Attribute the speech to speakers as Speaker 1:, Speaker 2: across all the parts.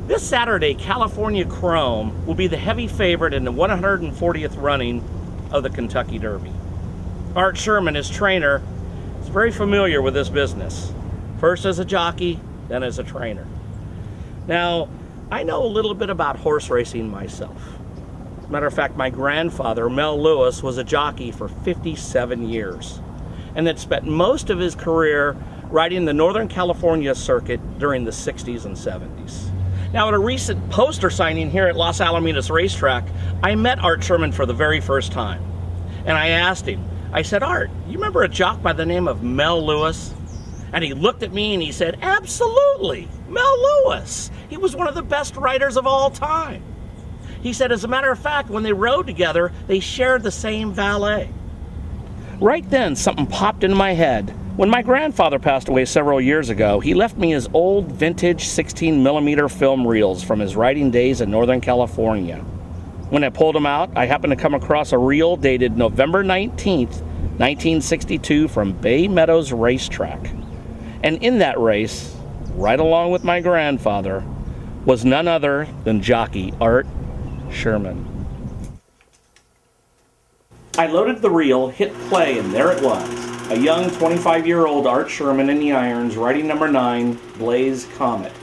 Speaker 1: This Saturday, California Chrome will be the heavy favorite in the 140th running of the Kentucky Derby. Art Sherman, his trainer, is very familiar with this business. First as a jockey, then as a trainer. Now, I know a little bit about horse racing myself. Matter of fact, my grandfather, Mel Lewis, was a jockey for 57 years and had spent most of his career riding the Northern California circuit during the 60s and 70s. Now, at a recent poster signing here at Los Alamitos Racetrack, I met Art Sherman for the very first time. And I asked him, I said, Art, you remember a jock by the name of Mel Lewis? And he looked at me and he said, absolutely, Mel Lewis. He was one of the best riders of all time. He said, as a matter of fact, when they rode together, they shared the same valet. Right then, something popped into my head. When my grandfather passed away several years ago, he left me his old vintage 16mm film reels from his riding days in Northern California. When I pulled them out, I happened to come across a reel dated November 19th, 1962 from Bay Meadows Racetrack. And in that race, right along with my grandfather, was none other than jockey Art Sherman. I loaded the reel, hit play, and there it was. A young 25-year-old Art Sherman in the irons, riding number 9, Blaze Comet.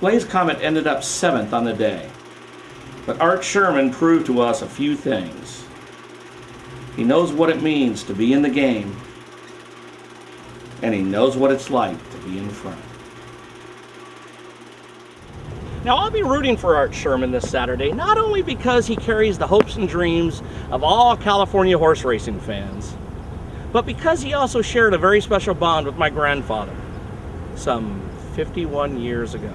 Speaker 1: Blaze Comet ended up 7th on the day, but Art Sherman proved to us a few things. He knows what it means to be in the game, and he knows what it's like to be in front. Now, I'll be rooting for Art Sherman this Saturday, not only because he carries the hopes and dreams of all California horse racing fans, but because he also shared a very special bond with my grandfather some 51 years ago.